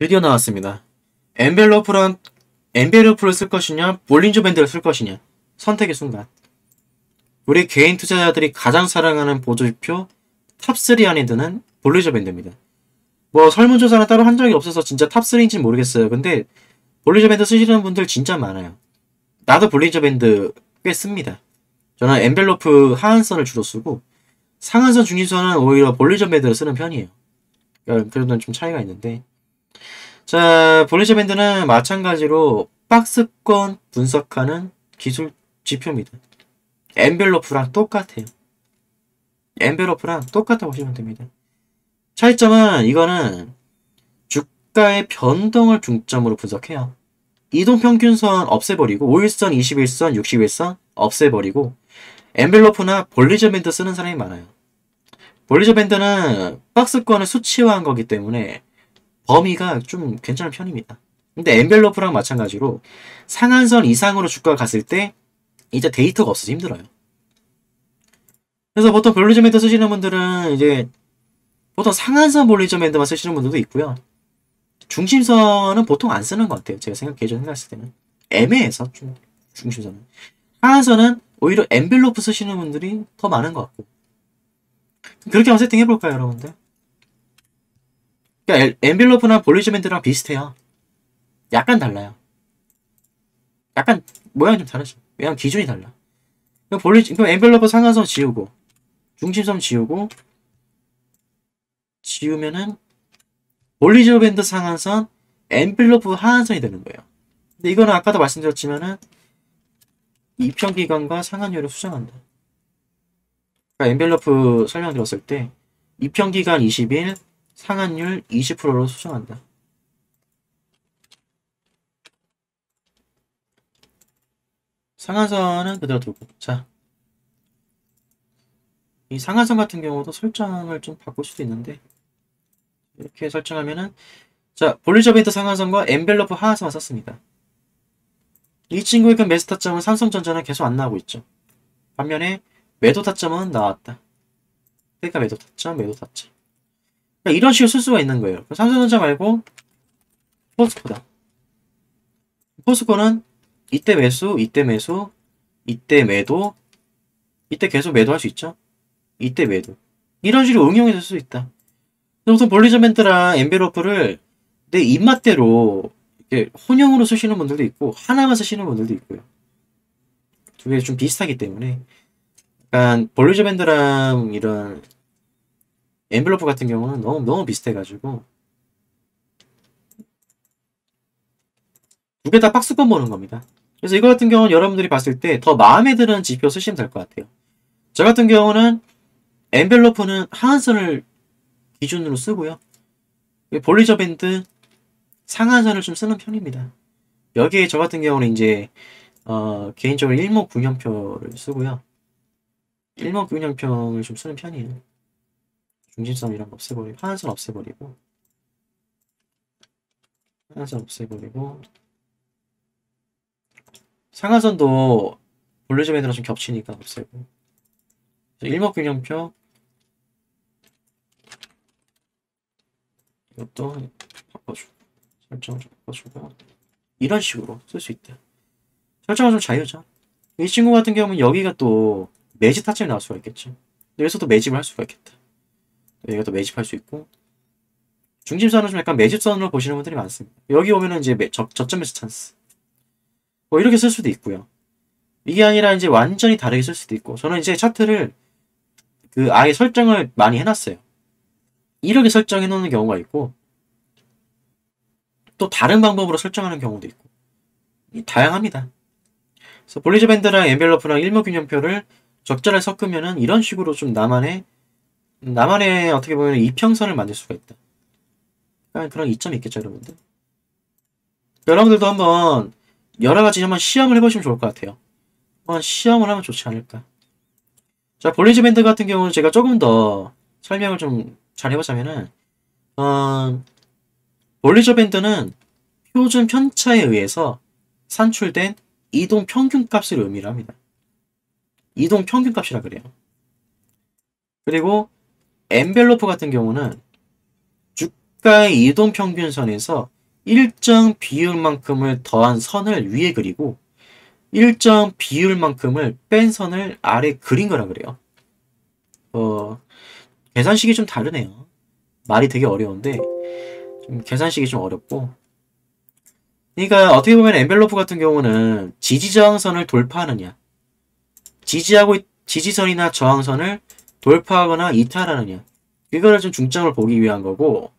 드디어 나왔습니다. 엔벨로프를 쓸 것이냐, 볼린저 밴드를 쓸 것이냐. 선택의 순간. 우리 개인 투자자들이 가장 사랑하는 보조지표 탑3 안에 드는 볼린저 밴드입니다. 뭐 설문조사는 따로 한 적이 없어서 진짜 탑3인지는 모르겠어요. 근데 볼린저 밴드 쓰시는 분들 진짜 많아요. 나도 볼린저 밴드 꽤 씁니다. 저는 엔벨로프 하한선을 주로 쓰고 상한선 중심선은 오히려 볼린저 밴드를 쓰는 편이에요. 그래도 좀 차이가 있는데, 자, 볼린저 밴드는 마찬가지로 박스권 분석하는 기술 지표입니다. 엔벨로프랑 똑같아요. 엔벨로프랑 똑같다고 보시면 됩니다. 차이점은 이거는 주가의 변동을 중점으로 분석해요. 이동평균선 없애버리고 5일선, 21선, 61선 없애버리고 엔벨로프나 볼린저 밴드 쓰는 사람이 많아요. 볼린저 밴드는 박스권을 수치화한 거기 때문에 범위가 좀 괜찮은 편입니다. 근데 엔벨로프랑 마찬가지로 상한선 이상으로 주가가 갔을 때 이제 데이터가 없어서 힘들어요. 그래서 보통 볼린저 밴드 쓰시는 분들은 이제 보통 상한선 볼린저 밴드만 쓰시는 분들도 있고요. 중심선은 보통 안 쓰는 것 같아요. 제가 예전에 생각했을 때는 애매해서 중심선은. 하한선은 오히려 엔벨로프 쓰시는 분들이 더 많은 것 같고. 그렇게 한번 세팅해볼까요, 여러분들? 그러니까 엔벨로프나 볼린저 밴드랑 비슷해요. 약간 달라요. 약간 모양이 좀 다르죠. 왜냐면 기준이 달라. 그럼 엔벨로프 상한선 지우고 중심선 지우면은 볼린저 밴드 상한선, 엔벨로프 하한선이 되는 거예요. 근데 이거는 아까도 말씀드렸지만은 이평기간과 상한율을 수정한다. 그러니까 엔벨로프 설명드렸을 때 이평기간 20일, 상한율 20%로 수정한다. 상한선은 그대로 두고. 자, 이 상한선 같은 경우도 설정을 좀 바꿀 수도 있는데, 이렇게 설정하면은, 자, 볼린저 밴드 상한선과 엔벨로프 하한선만 썼습니다. 이 친구의 그 매수 타점은 삼성전자는 계속 안 나오고 있죠. 반면에 매도 타점은 나왔다. 그러니까 매도 타점. 그러니까 이런 식으로 쓸 수가 있는 거예요. 삼성전자 말고 포스코다. 포스코는 이때 매수, 이때 매도, 이때 계속 매도할 수 있죠. 이때 매도. 이런 식으로 응용해서 쓸 수 있다. 보통 볼린저 밴드랑 엔벨로프를 내 입맛대로 이렇게 혼용으로 쓰시는 분들도 있고 하나만 쓰시는 분들도 있고요. 두 개 좀 비슷하기 때문에 약간 볼린저 밴드랑 이런 엔벨로프 같은 경우는 너무 비슷해가지고 두 개 다 박스권 보는 겁니다. 그래서 이거 같은 경우는 여러분들이 봤을 때 더 마음에 드는 지표 쓰시면 될 것 같아요. 저 같은 경우는 엔벨로프는 하한선을 기준으로 쓰고요. 볼린저 밴드 상한선을 좀 쓰는 편입니다. 여기에 저 같은 경우는 이제 개인적으로 일목균형표를 쓰고요. 일목균형표를 좀 쓰는 편이에요. 중심선 이런 거 없애버리고 하한선 없애버리고 상한선도 볼린저 밴드랑 좀 겹치니까 없애고 일목균형표 이것도 바꿔주고 설정을 좀 바꿔주고 이런 식으로 쓸 수 있다. 설정은 좀 자유죠. 이 친구 같은 경우는 여기가 또 매집 타점이 나올 수가 있겠죠. 여기서도 매집을 할 수가 있겠다. 여기가 또 매집할 수 있고 중심선은 좀 약간 매집선으로 보시는 분들이 많습니다. 여기 오면은 이제 저점 매수 찬스 뭐 이렇게 쓸 수도 있고요. 이게 아니라 이제 완전히 다르게 쓸 수도 있고 저는 이제 차트를 아예 설정을 많이 해놨어요. 이렇게 설정해 놓는 경우가 있고 또 다른 방법으로 설정하는 경우도 있고 다양합니다. 그래서 볼린저 밴드랑 엔벨로프랑 일목균형표를 적절하게 섞으면은 이런 식으로 좀 나만의 어떻게 보면 이평선을 만들 수가 있다. 그런 이점이 있겠죠, 여러분들. 여러분들도 한번 여러가지 한번 시험을 해보시면 좋을 것 같아요. 한번 시험을 하면 좋지 않을까. 자, 볼린저 밴드 같은 경우는 제가 조금 더 설명을 좀 잘 해보자면은 볼린저 밴드는 표준 편차에 의해서 산출된 이동 평균값을 의미를 합니다. 이동 평균값이라 그래요. 그리고 엔벨로프 같은 경우는 주가의 이동 평균선에서 일정 비율만큼을 더한 선을 위에 그리고 일정 비율만큼을 뺀 선을 아래 그린 거라 그래요. 계산식이 좀 다르네요. 말이 되게 어려운데 좀 계산식이 좀 어렵고, 그러니까 어떻게 보면 엔벨로프 같은 경우는 지지저항선을 돌파하느냐, 지지선이나 저항선을 돌파하거나 이탈하느냐, 이거를 좀 중점을 보기 위한 거고,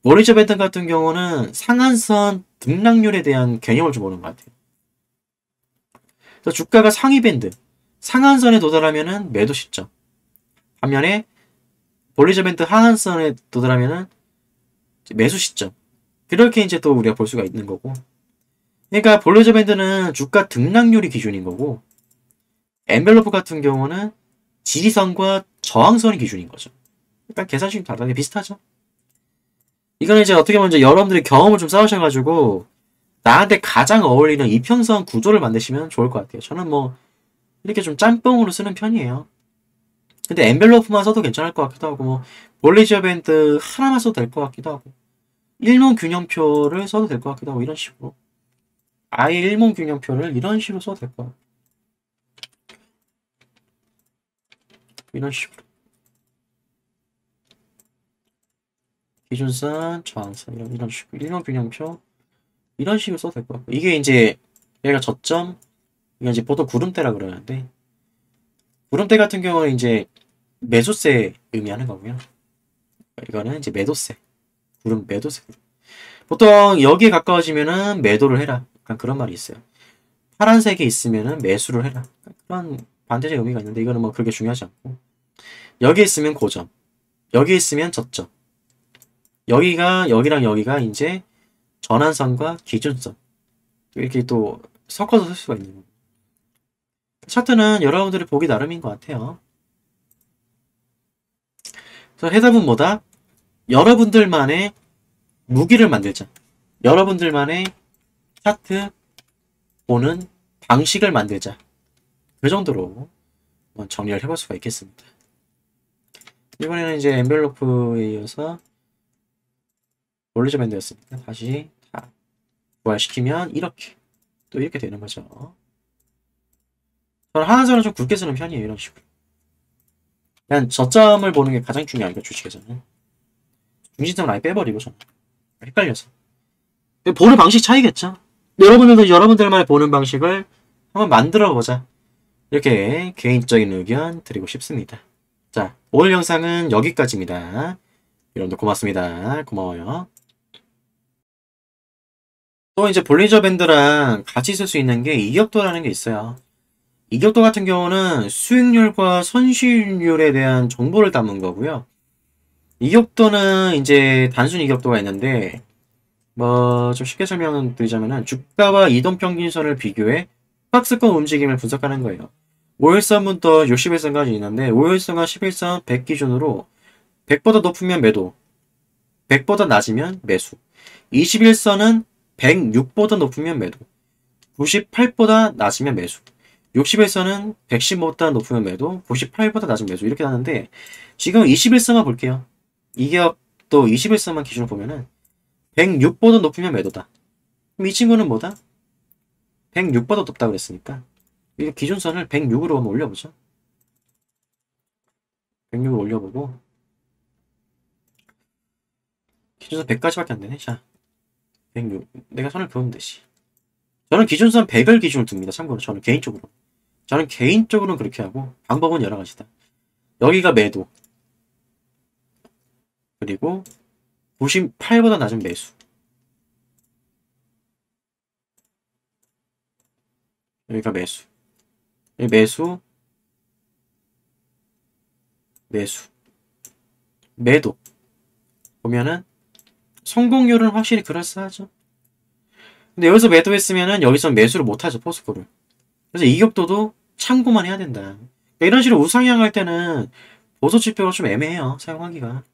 볼린저 밴드 같은 경우는 상한선 등락률에 대한 개념을 좀 보는 것 같아요. 그래서 주가가 상위 밴드, 상한선에 도달하면은 매도 시점, 반면에 볼린저 밴드 하한선에 도달하면은 매수 시점. 그렇게 이제 또 우리가 볼 수가 있는 거고. 그러니까 볼린저 밴드는 주가 등락률이 기준인 거고, 엔벨로프 같은 경우는 지지선과 저항선이 기준인 거죠. 그러니까 계산식이 다르게 비슷하죠. 이거는 이제 어떻게 보면 이제 여러분들이 경험을 좀 쌓으셔가지고 나한테 가장 어울리는 이평선 구조를 만드시면 좋을 것 같아요. 저는 뭐 이렇게 좀 짬뽕으로 쓰는 편이에요. 근데 엔벨로프만 써도 괜찮을 것 같기도 하고, 뭐 볼린저 밴드 하나만 써도 될 것 같기도 하고, 일몽균형표를 써도 될 것 같기도 하고, 이런 식으로 아예 일몽균형표를 이런 식으로 써도 될 것 같고, 이런 식으로 기준선, 저항선 이런 식으로 일몽균형표 이런 식으로 써도 될 것 같고, 이게 이제 얘가 저점, 이게 이제 보통 구름대라 그러는데, 구름대 같은 경우는 이제 매수세 의미하는 거고요. 이거는 이제 매도세, 구름 매도세. 보통 여기에 가까워지면은 매도를 해라, 약간 그런 말이 있어요. 파란색에 있으면은 매수를 해라, 그런 반대적 의미가 있는데, 이거는 뭐 그렇게 중요하지 않고, 여기 있으면 고점, 여기 있으면 저점, 여기랑 여기가 이제 전환선과 기준선, 이렇게 또 섞어서 쓸 수가 있는 거예요. 차트는 여러분들이 보기 나름인 것 같아요. 그래서 해답은 뭐다? 여러분들만의 무기를 만들자. 여러분들만의 차트 보는 방식을 만들자. 그 정도로 정리를 해볼 수가 있겠습니다. 이번에는 이제 엔벨로프에 이어서 볼린저 밴드였습니다. 다시 다 부활시키면 이렇게 또 이렇게 되는 거죠. 저는 하한선을 좀 굵게 쓰는 편이에요. 이런 식으로. 그냥 저점을 보는 게 가장 중요하니까, 주식에서는. 중심점을 아예 빼버리고, 저는. 헷갈려서. 보는 방식 차이겠죠? 여러분들도 여러분들만의 보는 방식을 한번 만들어 보자. 이렇게 개인적인 의견 드리고 싶습니다. 자, 오늘 영상은 여기까지입니다. 여러분들 고맙습니다. 고마워요. 또 이제 볼린저 밴드랑 같이 쓸 수 있는 게 이격도라는 게 있어요. 이격도 같은 경우는 수익률과 손실률에 대한 정보를 담은 거고요. 이격도는 이제 단순 이격도가 있는데, 뭐 좀 쉽게 설명드리자면은 주가와 이동평균선을 비교해 박스권 움직임을 분석하는 거예요. 5일선부터 60일선까지 있는데, 5일선과 10일선 100 기준으로 100보다 높으면 매도, 100보다 낮으면 매수, 21선은 106보다 높으면 매도, 98보다 낮으면 매수, 60일선은 110보다 높으면 매도, 98보다 낮으면 매수, 이렇게 나는데, 지금 21선만 볼게요. 이격도 21선만 기준으로 보면은 106보다 높으면 매도다. 그럼 이 친구는 뭐다? 106보다 높다고 그랬으니까 이 기준선을 106으로 한번 올려보죠. 106으로 올려보고, 기준선 100까지밖에 안 되네. 자, 106. 내가 선을 그으면 되지. 저는 기준선 100을 기준으로 둡니다. 참고로 저는 개인적으로는 그렇게 하고, 방법은 여러 가지다. 여기가 매도, 그리고 98보다 낮은 매수, 여기가 매수, 여기 매수, 매수, 매도 보면은 성공률은 확실히 그럴싸하죠. 근데 여기서 매도했으면은 여기서 매수를 못하죠, 포스코를. 그래서 이격도도 참고만 해야 된다. 그러니까 이런 식으로 우상향할 때는 보수 지표가 좀 애매해요, 사용하기가.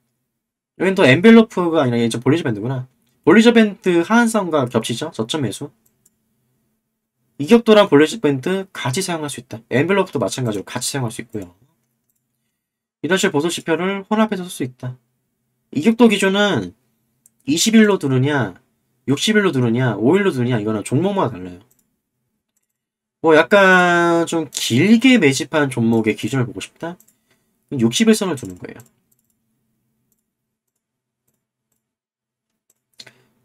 여긴 또 엔벨로프가 아니라 이제 볼린저 밴드구나. 볼린저 밴드 하한선과 겹치죠, 저점 매수. 이격도랑 볼린저 밴드 같이 사용할 수 있다. 엔벨로프도 마찬가지로 같이 사용할 수 있고요. 이런 식으로 보수 지표를 혼합해서 쓸 수 있다. 이격도 기준은 20일로 두느냐, 60일로 두느냐 5일로 두느냐 이거는 종목마다 달라요. 뭐 약간 좀 길게 매집한 종목의 기준을 보고 싶다? 60일선을 두는 거예요.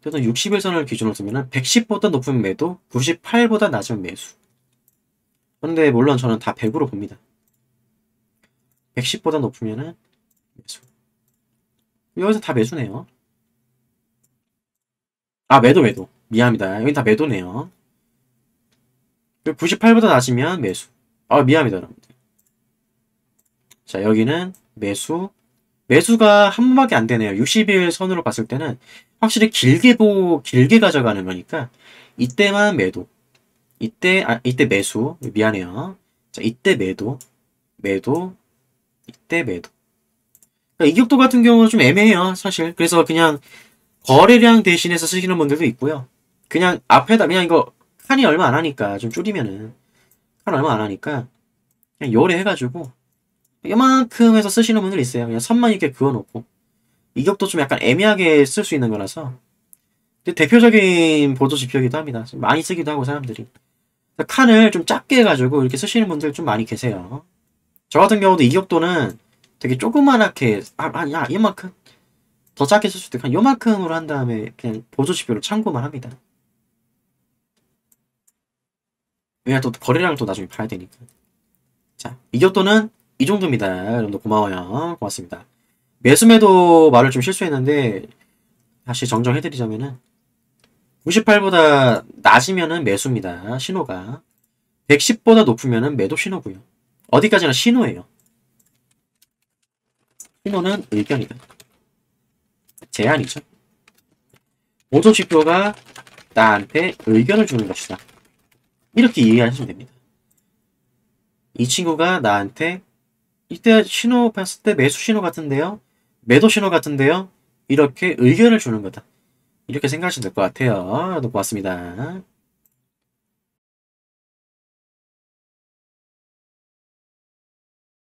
그래도 60일선을 기준으로 두면 110보다 높으면 매도, 98보다 낮으면 매수. 그런데 물론 저는 다 100으로 봅니다. 110보다 높으면 매수. 여기서 다 매수네요. 아, 매도. 미안합니다. 여긴 다 매도네요. 98보다 낮으면 매수. 아, 미안합니다, 여러분들. 자, 여기는 매수. 매수가 한 번밖에 안 되네요. 60일 선으로 봤을 때는 확실히 길게 가져가는 거니까 이때만 매도. 이때 매수. 미안해요. 자, 이때 매도. 이때 매도. 그러니까 이격도 같은 경우는 좀 애매해요, 사실. 그래서 그냥 거래량 대신해서 쓰시는 분들도 있고요. 그냥 앞에다 그냥 이거 칸이 얼마 안 하니까 좀 줄이면은 칸 얼마 안 하니까 그냥 요래 해가지고 이만큼 해서 쓰시는 분들 있어요. 그냥 선만 이렇게 그어놓고 이격도 좀 약간 애매하게 쓸 수 있는 거라서 대표적인 보조 지표이기도 합니다. 좀 많이 쓰기도 하고 사람들이 칸을 좀 작게 해가지고 이렇게 쓰시는 분들 좀 많이 계세요. 저 같은 경우도 이격도는 되게 조그만하게 야 이만큼 더 작게 쓸 수도 있고 한 요만큼으로 한 다음에 그냥 보조 지표로 참고만 합니다. 왜냐 또 거래량을 또 나중에 봐야 되니까. 자, 이격도는 이 정도입니다. 여러분들 고마워요. 고맙습니다. 매수매도 말을 좀 실수했는데 다시 정정해드리자면은 98보다 낮으면은 매수입니다. 신호가 110보다 높으면은 매도 신호고요. 어디까지나 신호예요. 신호는 의견이다. 제안이죠. 보조 지표가 나한테 의견을 주는 것이다. 이렇게 이해하시면 됩니다. 이 친구가 나한테 이때 신호 봤을 때 매수 신호 같은데요? 매도 신호 같은데요? 이렇게 의견을 주는 거다. 이렇게 생각하시면 될 것 같아요. 고맙습니다.